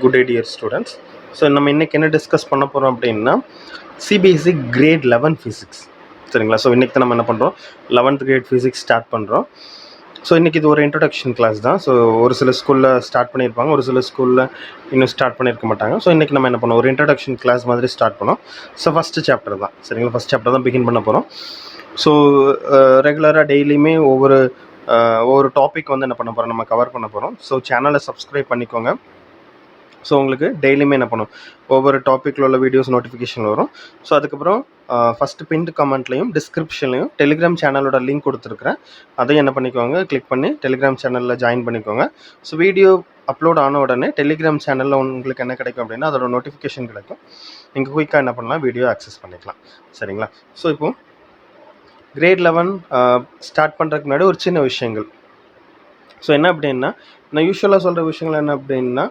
Good day dear students. So நம்ம இன்றைக்கி என்ன டிஸ்கஸ் பண்ண போகிறோம் அப்படின்னா சிபிஎஸ்சி கிரேட் 11 ஃபிசிக்ஸ். சரிங்களா? ஸோ இன்றைக்கி நம்ம என்ன பண்ணுறோம், 11th கிரேட் ஃபிசிக்ஸ் ஸ்டார்ட் பண்ணுறோம். ஸோ இன்றைக்கி இது ஒரு இன்ட்ரடக்ஷன் கிளாஸ் தான். ஸோ ஒரு சில ஸ்கூலில் ஸ்டார்ட் பண்ணியிருப்பாங்க, ஒரு சில ஸ்கூலில் இன்னும் ஸ்டார்ட் பண்ணியிருக்க மாட்டாங்க. ஸோ இன்றைக்கி நம்ம என்ன பண்ணோம், ஒரு இன்ட்ரடக்ஷன் கிளாஸ் மாதிரி ஸ்டார்ட் பண்ணோம். ஸோ ஃபஸ்ட்டு சாப்டர் தான். சரிங்களா? ஃபஸ்ட் சாப்டர் தான் பிகின் பண்ண போகிறோம். ஸோ ரெகுலராக டெய்லியுமே ஒவ்வொரு டாபிக் வந்து என்ன பண்ண போகிறோம், நம்ம கவர் பண்ண போகிறோம். ஸோ சேனலை சப்ஸ்கிரைப் பண்ணிக்கோங்க. ஸோ உங்களுக்கு டெய்லியுமே என்ன பண்ணும், ஒவ்வொரு டாப்பிக்கில் உள்ள வீடியோஸ் நோட்டிஃபிகேஷன் வரும். ஸோ அதுக்கப்புறம் ஃபஸ்ட்டு பின்ட் கமெண்ட்லையும் டிஸ்கிரிப்ஷன்லையும் டெலிகிராம் சேனலோட லிங்க் கொடுத்துருக்குறேன். அதையும் என்ன பண்ணிக்கோங்க, கிளிக் பண்ணி டெலிகிராம் சேனலில் ஜாயின் பண்ணிக்கோங்க. ஸோ வீடியோ அப்லோட் ஆன உடனே டெலிகிராம் சேனலில் உங்களுக்கு என்ன கிடைக்கும் அப்படின்னா அதோட நோட்டிஃபிகேஷன் கிடைக்கும். நீங்கள் குயிக்காக என்ன பண்ணலாம், வீடியோ ஆக்சஸ் பண்ணிக்கலாம். சரிங்களா? ஸோ இப்போது கிரேட் 11 ஸ்டார்ட் பண்ணுறதுக்கு முன்னாடி ஒரு சின்ன விஷயங்கள். ஸோ என்ன அப்படின்னா, நான் யூஸ்வலாக சொல்கிற விஷயங்கள் என்ன அப்படின்னா,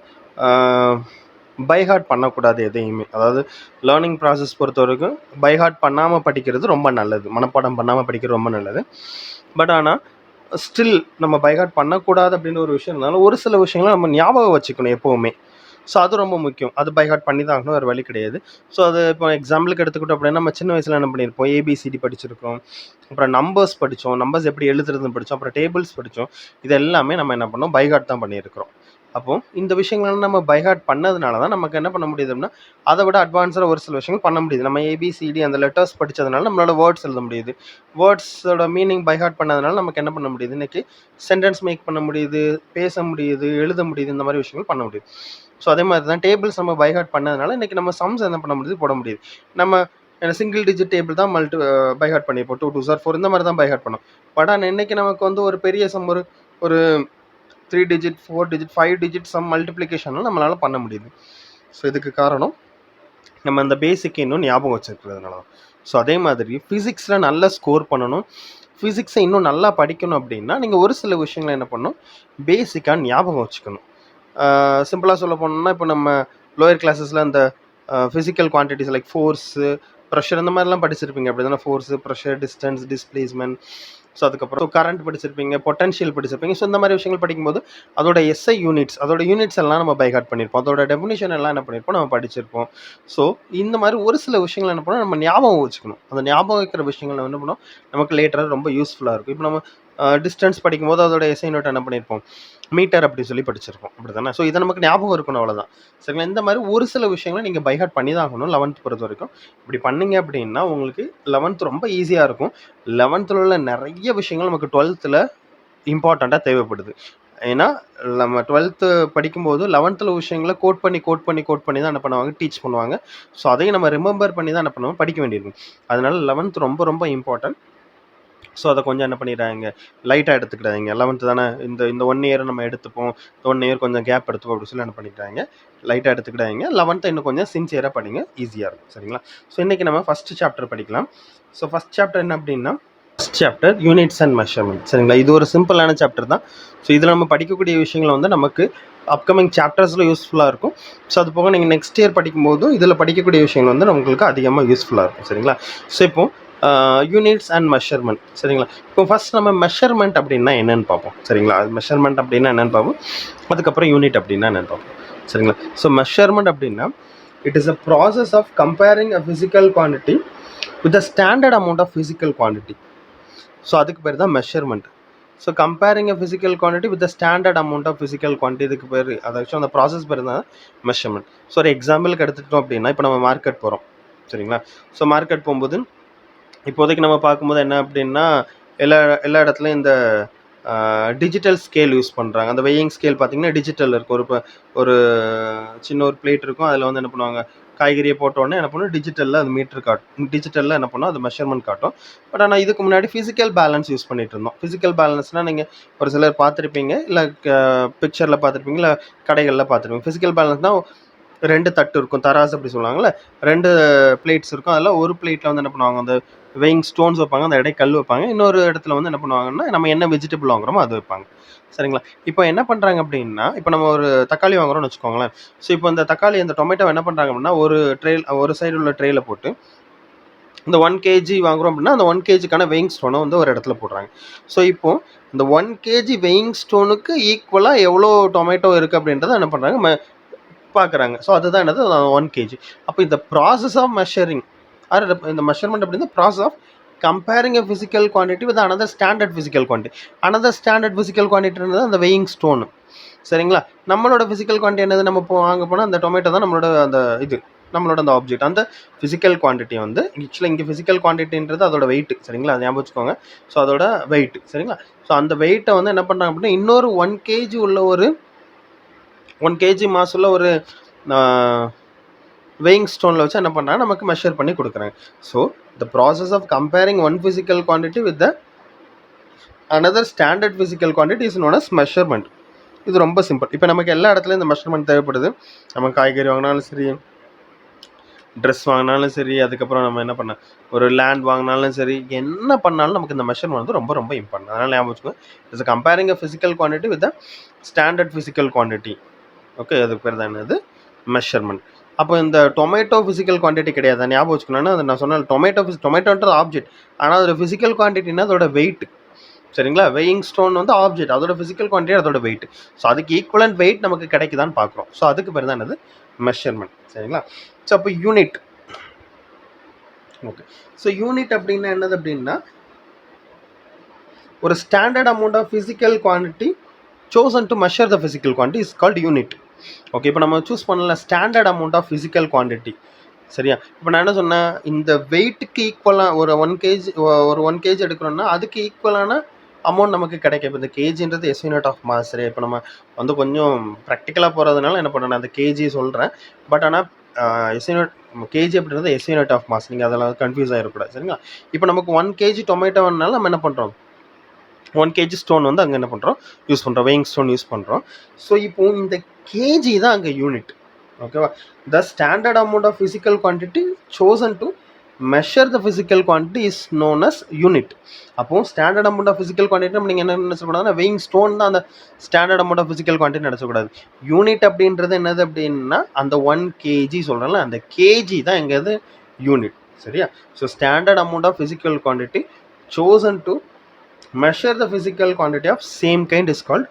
பைஹார்ட் பண்ணக்கூடாது எதையுமே. அதாவது லேர்னிங் ப்ராசஸ் பொறுத்த வரைக்கும் பைஹார்ட் பண்ணாமல் படிக்கிறது ரொம்ப நல்லது, மனப்பாடம் பண்ணாமல் படிக்கிறது ரொம்ப நல்லது. பட் ஆனால் ஸ்டில் நம்ம பைஹார்ட் பண்ணக்கூடாது அப்படின்னு ஒரு விஷயம் இருந்தாலும் ஒரு சில விஷயங்களை நம்ம ஞாபகம் வச்சுக்கணும் எப்போவுமே. ஸோ அது ரொம்ப முக்கியம். அது பைஹார்ட் பண்ணி தான் ஆகணும், வேறு வழி கிடையாது. ஸோ அது இப்போ எக்ஸாம்பிளுக்கு எடுத்துக்கிட்டோம் அப்படின்னா, நம்ம சின்ன வயசில் என்ன பண்ணியிருப்போம், ஏபிசிடி படிச்சிருக்கோம், அப்புறம் நம்பர்ஸ் படித்தோம், நம்பர்ஸ் எப்படி எழுதுறதுன்னு படித்தோம், அப்புறம் டேபிள்ஸ் படித்தோம். இது எல்லாமே நம்ம என்ன பண்ணோம், பைஹார்ட் தான் பண்ணியிருக்கிறோம். அப்போது இந்த விஷயங்கள்லாம் நம்ம பைஹார்ட் பண்ணதுனால தான் நமக்கு என்ன பண்ண முடியுது அப்படின்னா, அதை விட அட்வான்ஸாக ஒரு சில விஷயங்கள் பண்ண முடியுது. நம்ம ஏபிசிடி அந்த லெட்டர்ஸ் படித்ததுனால நம்மளோட வேர்ட்ஸ் எழுத முடியுது. வேர்ட்ஸோட மீனிங் பைஹார்ட் பண்ணதுனால நமக்கு என்ன பண்ண முடியுது, இன்றைக்கி சென்டென்ஸ் மேக் பண்ண முடியுது, பேச முடியுது, எழுத முடியுது, இந்த மாதிரி விஷயங்கள் பண்ண முடியுது. ஸோ அதே மாதிரி தான் டேபிள்ஸ் நம்ம பைஹார்ட் பண்ணதுனால இன்றைக்கி நம்ம சம்ஸ் என்ன பண்ண முடியுது, போட முடியுது. நம்ம சிங்கிள் டிஜிட் டேபிள் தான் பைஹார்ட் பண்ணியிருப்போம், 2 2 4 இந்த மாதிரி தான் பைஹார்ட் பண்ணோம். பட் ஆனால் இன்றைக்கி நமக்கு வந்து ஒரு பெரிய சம், ஒரு 3 டிஜிட் 4 டிஜிட் 5 டிஜிட் சம் மல்டிப்ளிகேஷனும் நம்மளால் பண்ண முடியுது. ஸோ இதுக்கு காரணம் நம்ம அந்த பேசிக் இன்னும் ஞாபகம் வச்சுருக்கிறதுனால தான். ஸோ அதே மாதிரி ஃபிசிக்ஸில் நல்லா ஸ்கோர் பண்ணணும், ஃபிசிக்ஸை இன்னும் நல்லா படிக்கணும் அப்படின்னா நீங்கள் ஒரு சில விஷயங்களை என்ன பண்ணணும், பேசிக்காக ஞாபகம் வச்சுக்கணும். சிம்பிளாக சொல்ல போனோம்னா, இப்போ நம்ம லோயர் கிளாஸஸில் அந்த physical quantities like force, pressure இந்த மாதிரிலாம் படிச்சிருப்பீங்க அப்படி தானே. Force, pressure, distance, displacement, so அதுக்கப்புறம் கரண்ட் படிச்சிருப்பீங்க, பொட்டன்ஷியல் படிச்சிருப்பீங்க. ஸோ இந்த மாதிரி விஷயங்கள் படிக்கும்போது அதோட எஸ்ஐ யூனிட்ஸ், அதோட யூனிட்ஸ் எல்லாம் நம்ம பைஹார்ட் பண்ணியிருப்போம், அதோட டெஃபினிஷன் எல்லாம் என்ன பண்ணியிருப்போம், நம்ம படிச்சிருப்போம். ஸோ இந்த மாதிரி ஒரு சில விஷயங்கள் என்ன பண்ணோம், நம்ம ஞாபகம் வச்சுக்கணும். அந்த ஞாபகம் வைக்கிற விஷயங்கள் என்ன பண்ணோம், நமக்கு லேட்டராக ரொம்ப யூஸ்ஃபுல்லாக இருக்கும். இப்போ நம்ம டிஸ்டன்ஸ் படிக்கும்போது அதோட எஸ்ஐ நோட் என்ன பண்ணியிருப்போம், மீட்டர் அப்படின்னு சொல்லி படிச்சிருப்போம், அப்படி தானே. ஸோ இதை நமக்கு ஞாபகம் இருக்கணும், அவ்வளோதான். சரிங்களா? இந்த மாதிரி ஒரு சில விஷயங்களை நீங்கள் பைஹார்ட் பண்ணி தான் ஆகணும் 11th பொறுத்த வரைக்கும். இப்படி பண்ணிங்க அப்படின்னா உங்களுக்கு 11th ரொம்ப ஈஸியாக இருக்கும். 11th உள்ள நிறைய விஷயங்கள் நமக்கு 12th இம்பார்ட்டண்ட்டாக தேவைப்படுது. ஏன்னா நம்ம 12th படிக்கும்போது 11th விஷயங்களை கோட் பண்ணி தான் என்ன பண்ணுவாங்க, டீச் பண்ணுவாங்க. ஸோ அதையும் நம்ம ரிமெம்பர் பண்ணி தான் என்ன பண்ணுவோம், படிக்க வேண்டியிருக்கும். அதனால 11th ரொம்ப ரொம்ப இம்பார்ட்டன்ட். ஸோ அதை கொஞ்சம் என்ன பண்ணிடுறாங்க, லைட்டாக எடுத்துக்கிட்டாங்க. 11th தானே, இந்த 1 இயர் நம்ம எடுத்துப்போம், இந்த 1 இயர் கொஞ்சம் கேப் எடுத்துப்போம் அப்படின்னு சொல்லி என்ன பண்ணிட்டாங்க, லைட்டாக எடுத்துக்கிட்டாங்க. 11th இன்னும் கொஞ்சம் சின்சியராக படிங்க, ஈஸியாக இருக்கும். சரிங்களா? ஸோ இன்றைக்கி நம்ம ஃபஸ்ட்டு சாப்டர் படிக்கலாம். ஸோ ஃபஸ்ட் சாப்டர் என்ன அப்படின்னா, first chapter units and measurement. சரிங்களா? இது ஒரு சிம்பிளான சாப்டர் தான். ஸோ இதில் நம்ம படிக்கக்கூடிய விஷயங்கள் வந்து நமக்கு அப்கமிங் சாப்டர்ஸில் யூஸ்ஃபுல்லாக இருக்கும். ஸோ அது போக நீங்கள் நெக்ஸ்ட் இயர் படிக்கும்போது இதில் படிக்கக்கூடிய விஷயங்கள் வந்து நம்மளுக்கு அதிகமாக யூஸ்ஃபுல்லாக இருக்கும். சரிங்களா? ஸோ இப்போது யூனிட்ஸ் அண்ட் மெஷர்மெண்ட். சரிங்களா? இப்போ ஃபஸ்ட் நம்ம மெஷர்மெண்ட் அப்படின்னா என்னென்னு பார்ப்போம். சரிங்களா? மெஷர்மெண்ட் அப்படின்னா என்னென்னு பார்ப்போம், அதுக்கப்புறம் யூனிட் அப்படின்னா என்னென்னு பார்ப்போம். சரிங்களா? ஸோ மெஷர்மெண்ட் அப்படின்னா it is a process of comparing a physical quantity with a standard amount of physical quantity. So அதுக்கு பேர் தான் measurement. So comparing a physical quantity with a standard amount of physical quantity, இதுக்கு பேர், அதாச்சும் அந்த process பேர் தான் measurement. So ஒரு எக்ஸாம்பிளுக்கு எடுத்துக்கிட்டோம் அப்படின்னா, இப்போ நம்ம மார்க்கெட் போகிறோம். சரிங்களா? ஸோ மார்க்கெட் போகும்போது இப்போதைக்கு நம்ம பார்க்கும்போது என்ன அப்படின்னா, எல்லா இடத்துலையும் இந்த டிஜிட்டல் ஸ்கேல் யூஸ் பண்ணுறாங்க. அந்த வெயிங் ஸ்கேல் பார்த்திங்கன்னா டிஜிட்டல் இருக்கும். ஒரு சின்ன ஒரு பிளேட் இருக்கும், அதில் வந்து என்ன பண்ணுவாங்க, காய்கறியை போட்டோடனே என்ன பண்ணும், டிஜிட்டலில் அது மீட்டர் காட்டும், டிஜிட்டலில் என்ன பண்ணும், அது மெஷர்மெண்ட் காட்டும். பட் ஆனால் இதுக்கு முன்னாடி ஃபிசிக்கல் பேலன்ஸ் யூஸ் பண்ணிகிட்டு இருந்தோம். ஃபிசிக்கல் பேலன்ஸ்னால் நீங்கள் ஒரு சிலர் பார்த்துருப்பீங்க, இல்லை பிக்சரில் பார்த்துருப்பீங்க, இல்லை கடைகளில் பார்த்துருப்பீங்க. ஃபிசிக்கல் பேலன்ஸ்னால் 2 தட்டு இருக்கும், தராசு அப்படி சொல்லுவாங்கள்ல, 2 பிளேட்ஸ் இருக்கும். அதில் ஒரு பிளேட்டில் வந்து என்ன பண்ணுவாங்க, அந்த வெயிங் ஸ்டோன்ஸ் வைப்பாங்க, அந்த கல் வைப்பாங்க. இன்னொரு இடத்துல வந்து என்ன பண்ணுவாங்கன்னா, நம்ம என்ன வெஜிடபிள் வாங்குறோமோ அது வைப்பாங்க. சரிங்களா? இப்போ என்ன பண்ணுறாங்க அப்படின்னா, இப்போ நம்ம ஒரு தக்காளி வாங்குறோம்னு வச்சுக்கோங்களேன். ஸோ இப்போ இந்த தக்காளி, அந்த டொமேட்டோ என்ன பண்ணுறாங்க அப்படின்னா, ஒரு சைடு உள்ள ட்ரேயில் போட்டு இந்த 1 kg வாங்குறோம் அப்படின்னா, அந்த 1 kgக்கான வெயிங் ஸ்டோனை வந்து ஒரு இடத்துல போடுறாங்க. ஸோ இப்போது இந்த 1 kg வெயிங் ஸ்டோனுக்கு ஈக்குவலாக எவ்வளோ டொமேட்டோ இருக்குது அப்படின்றத என்ன பண்ணுறாங்க, பார்க்குறாங்க. ஸோ அதுதான் என்னது 1 கேஜி. அப்போ இந்த ப்ராசஸ் ஆஃப் மெஷரிங் ஆர் இந்த மெஷர்மெண்ட் அப்படின்னா process of comparing a physical quantity with another standard physical quantity. Another standard physical குவான்டிட்டின்றது அந்த வெயிங் ஸ்டோனு. சரிங்களா? நம்மளோட ஃபிசிக்கல் குவான்டிட்டி என்னது, நம்ம வாங்க போனால் அந்த டொமேட்டோ தான் நம்மளோட அந்த இது நம்மளோட அந்த ஆப்ஜெக்ட். அந்த ஃபிசிக்கல் குவான்டிட்டி வந்து ஆக்சுவலாக இங்கே ஃபிசிக்கல் குவான்டிட்டின்றது அதோட வெயிட். சரிங்களா? அது ஞாபகம் வச்சுக்கோங்க. ஸோ அதோட வெயிட். சரிங்களா? ஸோ அந்த வெயிட்டை வந்து என்ன பண்ணுறாங்க அப்படின்னா இன்னொரு 1 கேஜி உள்ள ஒரு 1 கேஜி மாஸ் உள்ள ஒரு வெயிங் ஸ்டோனில் வச்சு என்ன பண்ணுறாங்க, நமக்கு மெஷர் பண்ணி கொடுக்குறாங்க. So the process of comparing one physical quantity with the another standard physical quantity is known as measurement. இது ரொம்ப சிம்பிள். இப்போ நமக்கு எல்லா இடத்துலையும் இந்த மெஷர்மெண்ட் தேவைப்படுது. நம்ம காய்கறி வாங்கினாலும் சரி, ட்ரெஸ் வாங்கினாலும் சரி, அதுக்கப்புறம் நம்ம என்ன பண்ண ஒரு லேண்ட் வாங்கினாலும் சரி, என்ன பண்ணாலும் நமக்கு இந்த மெஷர்மெண்ட் வந்து ரொம்ப ரொம்ப இம்பார்ட்டன்ட். அதனால் ஞாபகம் வச்சுக்கோங்க, it's comparing a physical quantity with the standard physical quantity. Okay, அதுக்கு பேர் தான் என்னது, மெஷர்மெண்ட். அப்போ இந்த டொமேட்டோ ஃபிசிக்கல் குவான்டிட்டி கிடையாது, ஞாபகம் வச்சுக்கணும்னா அது நான் சொன்ன டொமேட்டோன்றது ஆப்ஜெக்ட். ஆனால் அதோட ஃபிசிக்கல் குவான்டிட்டினா அதோட வெயிட். சரிங்களா? வெயிங் ஸ்டோன் வந்து ஆப்ஜெக்ட், அதோட ஃபிசிக்கல் குவான்டிட்டி அதோட வெயிட். ஸோ அதுக்கு ஈக்குவலன்ட் வெயிட் நமக்கு கிடைக்குதான்னு பார்க்குறோம். ஸோ அதுக்கு பேர் தான் என்னது, மெஷர்மெண்ட். சரிங்களா? ஸோ அப்போ யூனிட். ஓகே, ஸோ யூனிட் அப்படின்னா என்னது அப்படின்னா ஒரு standard amount of physical quantity chosen to measure the physical quantity is called unit. Okay, இப்போ நம்ம சூஸ் பண்ணல standard amount of physical quantity. சரியா? இப்போ நான் என்ன சொன்னேன், இந்த வெயிட்டுக்கு ஈக்குவலாக ஒரு 1 கேஜி எடுக்கிறோம்னா அதுக்கு ஈக்குவலான அமௌண்ட் நமக்கு கிடைக்கும். இப்போ இந்த கேஜின்றது எஸ் யூனிட் ஆஃப் மாஸ். சரி, இப்போ நம்ம வந்து கொஞ்சம் ப்ராக்டிக்கலாக போகிறதுனால என்ன பண்ணுறேன், அந்த கேஜி சொல்கிறேன். பட் ஆனால் எஸ் யூனிட் கேஜி அப்படின்றது எஸ் யூனிட் ஆஃப் மாஸ். நீங்கள் அதெல்லாம் கன்ஃபியூஸ் ஆகிடக்கூடாது. சரிங்களா? இப்போ நமக்கு 1 கேஜி டொமேட்டோனால நம்ம என்ன பண்ணுறோம், 1 கேஜி ஸ்டோன் வந்து அங்கே என்ன பண்ணுறோம், யூஸ் பண்ணுறோம், வெயிங் ஸ்டோன் யூஸ் பண்ணுறோம். ஸோ இப்போ இந்த கேஜி தான் அங்கே யூனிட். ஓகேவா? The standard amount of physical quantity chosen to measure the physical quantity is known as unit. அப்போ standard amount of physical quantity நம்ம நீங்கள் என்ன நினச்சக்கூடாதுன்னா வெயிங் ஸ்டோன் தான் அந்த standard amount of physical quantity நினச்சக்கூடாது. யூனிட் அப்படின்றது என்னது அப்படின்னா அந்த 1 கேஜி சொல்கிறேன்ல, அந்த கேஜி தான் எங்கேது யூனிட். சரியா? So standard amount of physical quantity chosen to measure the physical quantity of same kind is called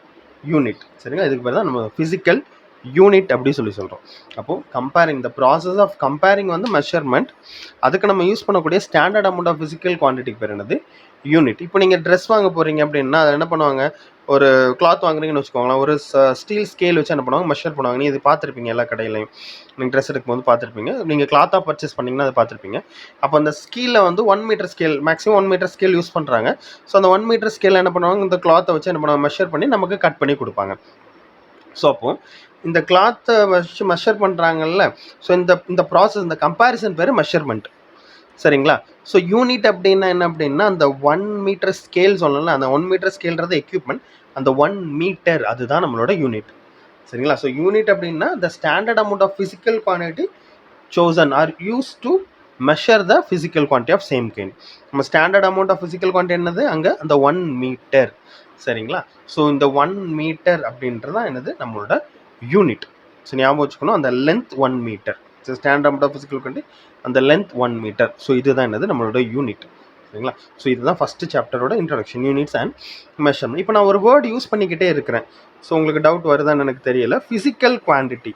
unit. சரிங்களா? இதுக்கு பேர் தான் நம்ம physical unit அப்படி சொல்கிறோம். அப்போது comparing the process of comparing வந்து மெஷர்மெண்ட். அதுக்கு நம்ம யூஸ் பண்ணக்கூடிய ஸ்டாண்டர்ட் அமௌண்ட் ஆஃப் ஃபிசிக்கல் குவான்டிட்டிக்கு பேர் என்னது, யூனிட். இப்போ நீங்கள் ட்ரெஸ் வாங்க போகிறீங்க அப்படின்னா அதை என்ன பண்ணுவாங்க, ஒரு கிளாத் வாங்குறீங்கன்னு வச்சுக்கோங்களேன், ஒரு ஸ்டீல் ஸ்கேல் வச்சு என்ன பண்ணுவாங்க, மெஷர் பண்ணுவாங்க. நீ இது பார்த்துருப்பீங்க எல்லா கடையிலையும், நீங்கள் ட்ரெஸ் எடுக்கும்போது பார்த்துருப்பீங்க. நீங்கள் கிளாத்தாக பர்ச்சேஸ் பண்ணிங்கன்னா அதை பார்த்துருப்பீங்க. அப்போ அந்த ஸ்கேலில் வந்து 1 metre scale, maximum 1 metre scale use பண்ணுறாங்க. ஸோ அந்த 1 மீட்டர் ஸ்கேலில் என்ன பண்ணுவாங்க, இந்த கிளாத்தை வச்சு என்ன பண்ணுவாங்க, மெஷர் பண்ணி நமக்கு கட் பண்ணி கொடுப்பாங்க. ஸோ அப்போது இந்த கிளாத்தை வச்சு மெஷர் பண்ணுறாங்கல்ல, ஸோ இந்த ப்ராசஸ், இந்த கம்பேரிசன் பேர் மெஷர்மெண்ட். சரிங்களா? ஸோ யூனிட் அப்படின்னா என்ன அப்படின்னா அந்த 1 மீட்டர் ஸ்கேல் சொல்லல, அந்த 1 மீட்டர் ஸ்கேல்ன்றது எக்யூப்மெண்ட், அந்த 1 மீட்டர் அதுதான் நம்மளோட யூனிட். சரிங்களா? ஸோ யூனிட் அப்படின்னா the standard amount of physical quantity chosen or use to measure the physical quantity of same kind. நம்ம standard amount of physical quantity என்னது, அங்கே அந்த 1 மீட்டர். சரிங்களா? ஸோ இந்த 1 மீட்டர் அப்படின்றது தான் என்னது, நம்மளோட யூனிட். ஸோ ஞாபகம் வச்சுக்கணும், அந்த length 1 metre. So standard amount of physical quantity அந்த லென்த் 1 மீட்டர். ஸோ இதுதான் என்னது, நம்மளோட யூனிட். சரிங்களா? ஸோ இதுதான் ஃபஸ்ட்டு சாப்டரோட இன்ட்ரடக்ஷன், யூனிட்ஸ் அண்ட் மெஷர்மெண்ட். இப்போ நான் ஒரு வேர்டு யூஸ் பண்ணிக்கிட்டே இருக்கிறேன். ஸோ உங்களுக்கு டவுட் வருதான்னு எனக்கு தெரியல. ஃபிசிக்கல் குவான்டிட்டி,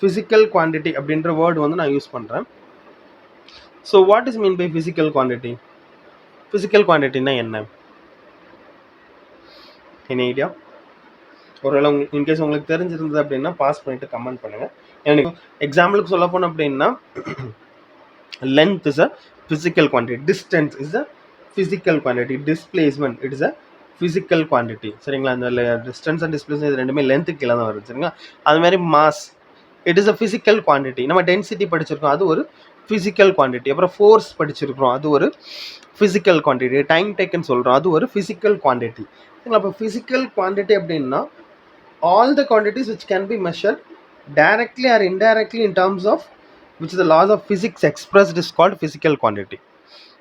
ஃபிசிக்கல் குவான்டிட்டி அப்படின்ற வேர்டு வந்து நான் யூஸ் பண்ணுறேன். So what is mean by physical quantity? Physical குவான்டிட்டினா என்ன? என்ன ஐடியா? ஒருவேளை இன்கேஸ் உங்களுக்கு தெரிஞ்சிருந்தது அப்படின்னா பாஸ் பண்ணிட்டு கமெண்ட் பண்ணுங்கள். எனக்கு எக்ஸாம்பிளுக்கு சொல்ல போனோம் அப்படின்னா length is a physical quantity, distance is a physical quantity, displacement it is a physical quantity. சரிங்களா? அந்த டிஸ்டன்ஸ் அண்ட் டிஸ்பிளேஸ்மெண்ட் இது ரெண்டுமே லென்த்துக்கு கீழே தான் வருது. சரிங்களா? அதுமாதிரி mass it is a physical quantity. நம்ம டென்சிட்டி படிச்சிருக்கோம், அது ஒரு ஃபிசிக்கல் குவான்டிட்டி. அப்புறம் ஃபோர்ஸ் படிச்சிருக்கிறோம், அது ஒரு ஃபிசிக்கல் குவான்டிட்டி. டைம் டேக்குன்னு சொல்கிறோம், அது ஒரு ஃபிசிக்கல் குவான்டிட்டி. சரிங்களா? அப்போ ஃபிசிக்கல் குவான்டிட்டி அப்படின்னா all the quantities which can be measured directly or indirectly in terms of which the laws of physics expressed is called physical quantity.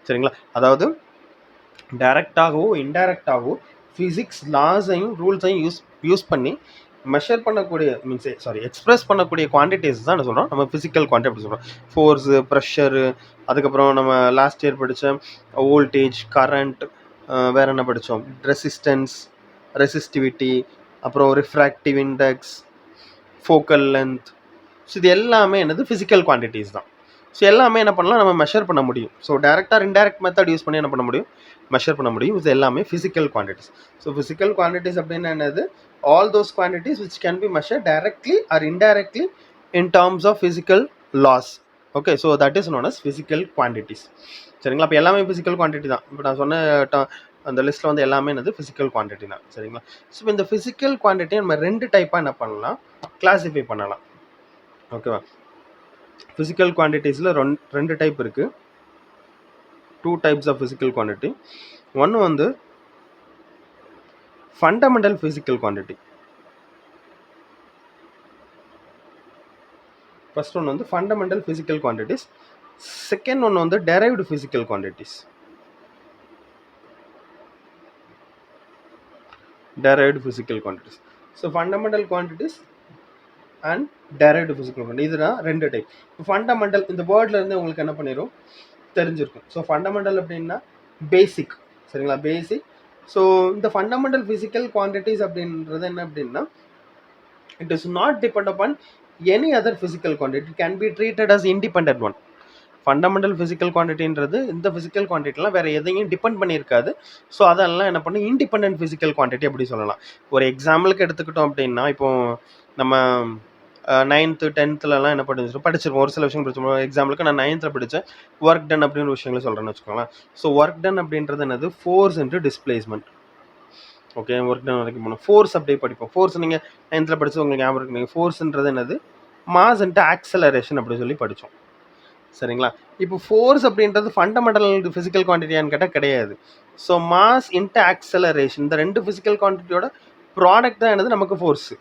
சரிங்களா? அதாவது டைரக்டாகவோ இன்டைரக்டாகவோ ஃபிசிக்ஸ் லாஸையும் ரூல்ஸையும் யூஸ் பண்ணி measure பண்ணக்கூடிய எக்ஸ்பிரஸ் பண்ணக்கூடிய quantities தான் என்ன சொல்கிறோம், நம்ம ஃபிசிக்கல் குவான்டிட்டி அப்படி சொல்கிறோம். ஃபோர்ஸு, ப்ரெஷரு, அதுக்கப்புறம் நம்ம லாஸ்ட் இயர் படித்த வோல்டேஜ், கரண்ட், வேறு என்ன படித்தோம், ரெசிஸ்டன்ஸ், ரெசிஸ்டிவிட்டி, அப்புறம் refractive index, focal length. So இது எல்லாமே என்னது ஃபிசிக்கல் குவான்டிட்டிஸ் தான். ஸோ எல்லாமே என்ன பண்ணலாம், நம்ம மெஷர் பண்ண முடியும். So direct or indirect method use பண்ணி என்ன பண்ண முடியும், மெஷர் பண்ண முடியும். இது எல்லாமே physical quantities. So physical quantities அப்படின்னா என்னது, all those quantities which can be measure directly or indirectly in terms of physical laws. Okay, so that is known as physical quantities. சரிங்களா? அப்போ எல்லாமே ஃபிசிக்கல் குவான்டிட்டி தான். இப்போ நான் சொன்ன அந்த லிஸ்ட்டில் வந்து எல்லாமே என்னது ஃபிசிக்கல் குவான்டிட்டி தான். சரிங்களா? ஸோ இந்த ஃபிசிக்கல் குவான்டிட்டியை நம்ம 2 டைப்பாக என்ன பண்ணலாம், கிளாஸிஃபை பண்ணலாம். ஓகேவா? ஃபிசிக்கல் குவான்டிட்டிஸில் 2 டைப் இருக்குது. 2 டைப்ஸ் ஆஃப் ஃபிசிக்கல் குவான்டிட்டி. ஒன்று வந்து ஃபண்டமெண்டல் ஃபிசிக்கல் குவான்டிட்டி. ஃபர்ஸ்ட் ஒன்று வந்து ஃபண்டமெண்டல் ஃபிசிக்கல் குவான்டிட்டிஸ். செகண்ட் ஒன்று வந்து derived physical quantities. derived physical quantities. So fundamental quantities and derived physical quantities, இதுதான் 2 டைப். ஃபண்டமெண்டல் இந்த வேர்ட்ல இருந்து உங்களுக்கு என்ன பண்ணிரும் தெரிஞ்சிருக்கும். ஸோ ஃபண்டமெண்டல் அப்படின்னா பேசிக். சரிங்களா? பேசிக். ஸோ இந்த ஃபண்டமெண்டல் ஃபிசிக்கல் குவான்டிட்டிஸ் அப்படின்றது என்ன அப்படின்னா, it is not depend upon any other physical quantity, can be treated as independent one. Fundamental physical குவான்டிட்டின்றது இந்த ஃபிசிக்கல் குவான்டிட்டிலாம் வேறு எதையும் டிபெண்ட் பண்ணியிருக்காது. ஸோ அதெல்லாம் என்ன பண்ணும், இண்டிபெண்டன்ட் ஃபிசிக்கல் குவான்டிட்டி அப்படி சொல்லலாம். ஒரு எக்ஸாம்பிளுக்கு எடுத்துக்கிட்டோம் அப்படின்னா, இப்போது நம்ம 9th 10thலலாம் என்ன படிச்சிருப்போம், ஒரு சில விஷயம் படிச்சிருப்போம். எக்ஸாம்பிளுக்கு நான் 9th படித்தேன், ஒர்க் டன் அப்படின்னு விஷயங்களை சொல்கிறேன்னு வச்சுக்கோங்களேன். ஸோ ஒர்க் டன் அப்படின்றது என்னது, force into displacement. Okay, work done வரைக்கும் போகணும். ஃபோர்ஸ் அப்படியே படிப்போம். ஃபோர்ஸ் நீங்கள் 9th படித்து உங்களுக்கு ஞாபகம் இருக்கு, நீங்கள் ஃபோர்ஸ்ன்றது என்னது, மாஸ் இன்ட்டு ஆக்சலரேஷன் அப்படி சொல்லி படித்தோம். சரிங்களா? இப்போ ஃபோர்ஸ் அப்படின்றது ஃபண்டமெண்டல் ஃபிசிக்கல் குவான்டிட்டியான்னு கேட்டால் கிடையாது. ஸோ மாஸ் இன்ட்டு ஆக்சலரேஷன், இந்த 2 ஃபிசிக்கல் குவான்டிட்டியோட ப்ராடக்ட் தான் என்னது நமக்கு ஃபோர்ஸு.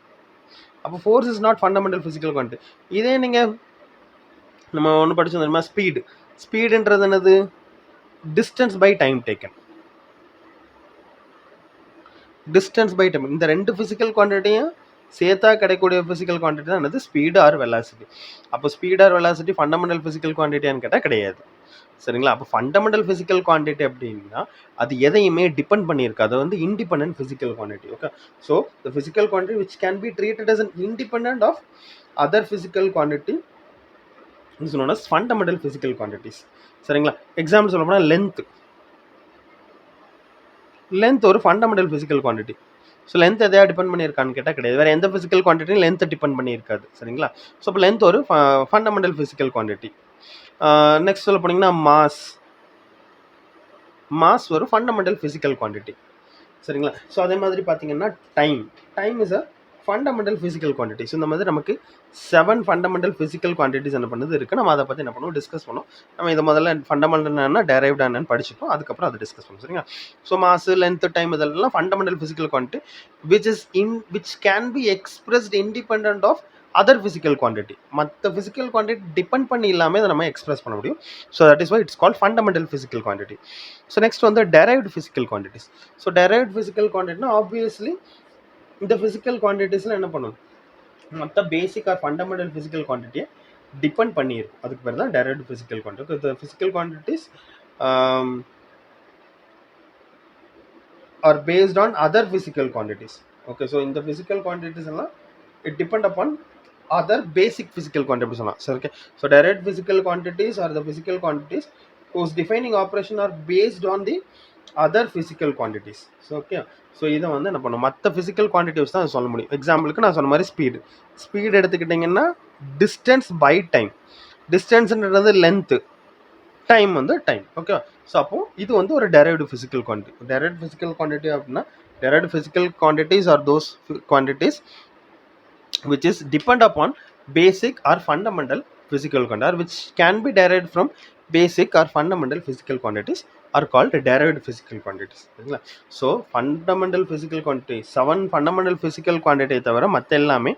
அப்போ force is not fundamental physical quantity. இதே நீங்கள் நம்ம ஒன்று படிச்சோம் தெரியுமா, ஸ்பீடு. ஸ்பீடுன்றது என்னது, distance by time taken. Distance by time, இந்த 2 ஃபிசிக்கல் குவான்டிட்டியும் சேர்த்தா கிடைக்கக்கூடிய ஃபிசிக்கல் குவான்டிட்டி தான் என்னது, ஸ்பீடு ஆர் வெலாசிட்டி. அப்போ speed or velocity fundamental physical குவான்டிட்டியான்னு கேட்டால் கிடையாது. சரிங்களா? அப்போ ஃபண்டமெண்டல் ஃபிசிக்கல் குவான்டிட்டி அப்படின்னா அது எதையுமே டிபெண்ட் பண்ணியிருக்கு, அது வந்து independent physical quantity. Okay, so the physical quantity which can be treated as an independent of other physical quantity is known as fundamental physical quantities. சரிங்களா? எக்ஸாம்பிள் சொல்ல போனால் லென்த் ஒரு fundamental physical quantity. So length எதையா depend பண்ணியிருக்கான்னு கேட்டால் கிடையாது. வேறு எந்த ஃபிசிக்கல் குவான்டிட்டியும் லென்த்தை டிபெண்ட் பண்ணியிருக்காது. சரிங்களா? ஸோ இப்போ லென்த் ஒரு ஃபண்டமெண்டல் ஃபிசிக்கல் குவான்டிட்டி. நெக்ஸ்ட் சொல்ல போனீங்கன்னா மாஸ் ஒரு ஃபண்டமெண்டல் ஃபிசிக்கல் குவான்டிட்டி. சரிங்களா? ஸோ அதே மாதிரி பார்த்தீங்கன்னா time is a fundamental physical quantity. So இந்த மாதிரி நமக்கு 7 ஃபண்டமெண்டல் ஃபிசிக்கல் குவான்டிட்டிஸ் என்ன பண்ணுது இருக்குது. நம்ம அதை பற்றி என்ன பண்ணுவோம், டிஸ்கஸ் பண்ணோம். நம்ம இதை முதல்ல ஃபண்டமெண்டல் என்னன்னா டெரைவ்ட் என்னன்னு படிச்சுப்போம், அதுக்கப்புறம் அதை டிஸ்கஸ் பண்ணுவோம். சரிங்களா? ஸோ மாஸ், லென்த், டைம் இதெல்லாம் fundamental physical quantity which can be expressed independent of other physical quantity. மற்ற ஃபிசிக்கல் குவான்டிட்டி டிபெண்ட் பண்ணி இல்லாமல் இதை நம்ம எக்ஸ்பிரஸ் பண்ண முடியும். So that is why it's called fundamental physical quantity. So next வந்து derived physical quantities. So derived physical குவான்டிட்டினா obviously இந்த ஃபிசிக்கல் குவான்டிட்டிஸில் என்ன பண்ணும், மற்ற பேசிக் ஆர் ஃபண்டமெண்டல் ஃபிசிக்கல் குவான்டிட்டியை டிபெண்ட் பண்ணியிருக்கும். அதுக்கு பேர் தான் டெரைவ்டு ஃபிசிக்கல் குவான்டிட்டி. இந்த physical quantities are based on other physical quantities. Okay, so இந்த ஃபிசிக்கல் குவான்டிட்டிஸ் எல்லாம் it depend upon other basic physical quantity சொல்லலாம். சரி, okay. So derived physical quantities are the physical quantities whose defining operation are based on the other physical quantities. So okay, so இதை வந்து என்ன பண்ணும், மற்ற physical quantities தான் சொல்ல முடியும். எக்ஸாம்பிளுக்கு நான் சொன்ன மாதிரி ஸ்பீடு எடுத்துக்கிட்டிங்கன்னா டிஸ்டன்ஸ் பை டைம். டிஸ்டன்ஸ்ன்றது லென்த்து, டைம் வந்து டைம். ஓகே, ஸோ அப்போது இது வந்து ஒரு derived physical quantity. Derived physical quantity அப்படின்னா derived physical quantities are those quantities which is depend upon basic or fundamental physical quantity or which can be derived from basic or fundamental physical quantities are called derived physical quantities. சரிங்களா? So fundamental physical quantity 7 fundamental physical குவான்டிட்டியை தவிர மற்ற எல்லாமே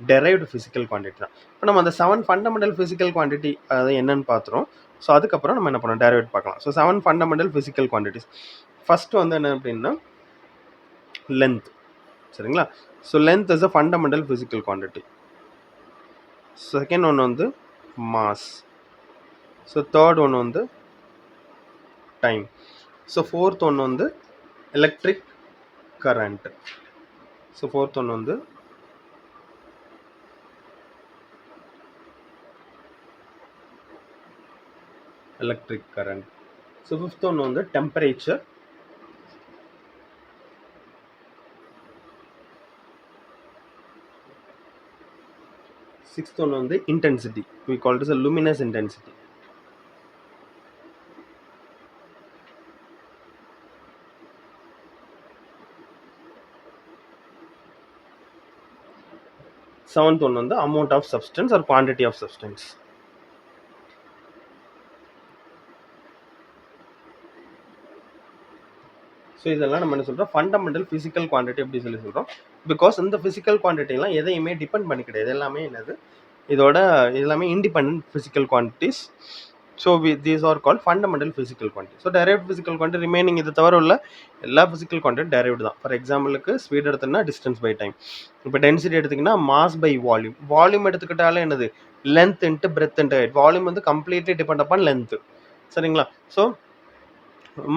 derived physical quantity தான். இப்போ நம்ம அந்த 7 fundamental physical quantity அது என்னன்னு பார்த்துறோம். ஸோ அதுக்கப்புறம் நம்ம என்ன பண்ணோம், டெரைவ்ட் பார்க்கலாம். So 7 fundamental physical quantities. First வந்து என்ன அப்படின்னா லென்த். சரிங்களா? So length is a fundamental physical quantity. Second ஒன்று வந்து மாஸ். ஸோ தேர்ட் ஒன்று வந்து டைம். ஸோ ஃபோர்த் ஒன்று வந்து எலக்ட்ரிக் கரண்ட். ஸோ ஃபோர்த் ஒன்று வந்து எலக்ட்ரிக் கரண்ட். ஸோ ஃபிஃப்த் ஒன்று வந்து டெம்பரேச்சர். சிக்ஸ்த் ஒன்று வந்து intensity. we call it as a luminous intensity. Seventh ஒன்று வந்து amount of substance or quantity of substance. So இதெல்லாம் நம்ம என்ன சொல்கிறோம், ஃபண்டமெண்டல் ஃபிசிக்கல் குவான்டிட்டி அப்படி சொல்லி சொல்கிறோம். பிகாஸ் இந்த ஃபிசிக்கல் குவான்டிட்டிலாம் எதையுமே டிபெண்ட் பண்ணி கிடையாது. எல்லாமே என்னது, இதோட எல்லாமே independent physical quantities. So these are called fundamental physical quantity. So direct physical quantity remaining இது தவிர உள்ள எல்லா ஃபிசிக்கல் குவான்டிட்டி டைரக்ட் தான். ஃபார் எக்ஸாம்பிளுக்கு ஸ்பீட் எடுத்தோம்னா டிஸ்டன்ஸ் பை டைம். இப்போ டென்சிட்டி எடுத்திங்கன்னா மாஸ் பை வால்யூம். வால்யூம் எடுத்துக்கிட்டாலே என்னது, length into breadth into height. Volume வந்து கம்ப்ளீட்லி டிபெண்ட் அப்பான் லென்த்து. சரிங்களா? ஸோ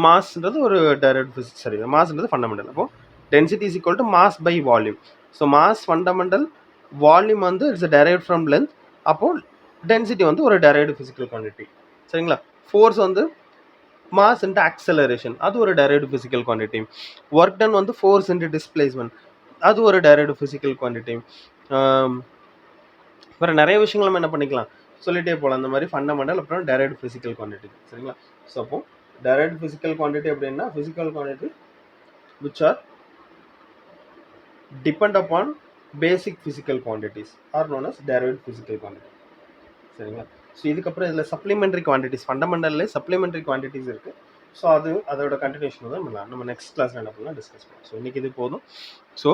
மாஸ்ன்றது ஒரு டைரக்ட் ஃபிசிக்ஸ். சரி, மாஸ்ன்றது ஃபண்டமெண்டல். அப்போ density is equal to mass by volume. So mass fundamental, volume வந்து இட்ஸ் டெரைவ்ட் ஃப்ரம் லென்த். அப்போ டென்சிட்டி வந்து ஒரு டெரைவ்டு ஃபிசிக்கல் குவான்டிட்டி. சரிங்களா? ஃபோர்ஸ் வந்து மாஸ் இன்ட்டு ஆக்சலரேஷன், அது ஒரு derived physical quantity. Work done வந்து ஃபோர்ஸ் இன்ட்டு டிஸ்பிளேஸ்மெண்ட், அது ஒரு டெரைவ்டு ஃபிசிக்கல் குவான்டிட்டி. வேறு நிறைய விஷயங்கள் நம்ம என்ன பண்ணிக்கலாம், சொல்லிட்டே போகலாம். அந்த மாதிரி ஃபண்டமெண்டல் அப்புறம் டெரைவ்டு ஃபிசிக்கல் குவான்டிட்டி. சரிங்களா? ஸோ அப்போ direct physical quantity அப்படின்னா physical quantity which are depend upon basic physical quantities are known as derived physical quantity. சரிங்களா? ஸோ இதுக்கப்புறம் இதில் சப்ளிமெண்ட்ரி குவான்டிட்டிஸ், ஃபண்டமெண்டல்லே சப்ளிமெண்ட்ரி குவான்டிட்டிஸ் இருக்குது. ஸோ அதோட கண்டினியூஷன் தான் நம்ம நெக்ஸ்ட் கிளாஸில் என்ன பண்ணலாம் டிஸ்கஸ் பண்ணலாம். ஸோ இன்றைக்கி இது போதும். ஸோ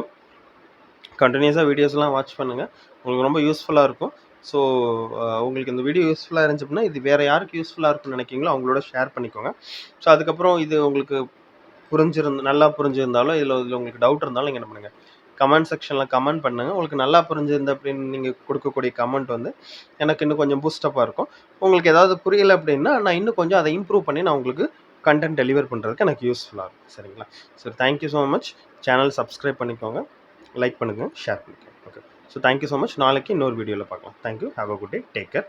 கண்டினியூஸாக வீடியோஸ்லாம் வாட்ச் பண்ணுங்கள், உங்களுக்கு ரொம்ப யூஸ்ஃபுல்லாக இருக்கும். ஸோ உங்களுக்கு இந்த வீடியோ யூஸ்ஃபுல்லாக இருந்துச்சு அப்படின்னா இது வேறு யாருக்கு யூஸ்ஃபுல்லாக இருக்குன்னு நினைக்கிங்களோ அவங்களோட ஷேர் பண்ணிக்கோங்க. ஸோ அதுக்கப்புறம் இது உங்களுக்கு நல்லா புரிஞ்சிருந்தாலும் இதில் உங்களுக்கு டவுட் இருந்தாலும் நீங்கள் என்ன பண்ணுங்கள், கமெண்ட் செக்ஷனில் கமெண்ட் பண்ணுங்கள். உங்களுக்கு நல்லா புரிஞ்சிருந்த அப்படின்னு நீங்கள் கொடுக்கக்கூடிய கமெண்ட் வந்து எனக்கு இன்னும் கொஞ்சம் பூஸ்டப்பாக இருக்கும். உங்களுக்கு ஏதாவது புரியலை அப்படின்னா நான் இன்னும் கொஞ்சம் அதை இம்ப்ரூவ் பண்ணி நான் உங்களுக்கு கண்டென்ட் டெலிவர் பண்ணுறதுக்கு எனக்கு யூஸ்ஃபுல்லாக இருக்கும். சரிங்களா? So thank you so much. Channel subscribe பண்ணிக்கோங்க, லைக் பண்ணுங்கள், ஷேர் பண்ணிக்கோங்க. Okay, so thank you so much. நாளைக்கு இன்னொரு வீடியோவில் பார்க்கலாம். Thank you. Have a good day. Take care.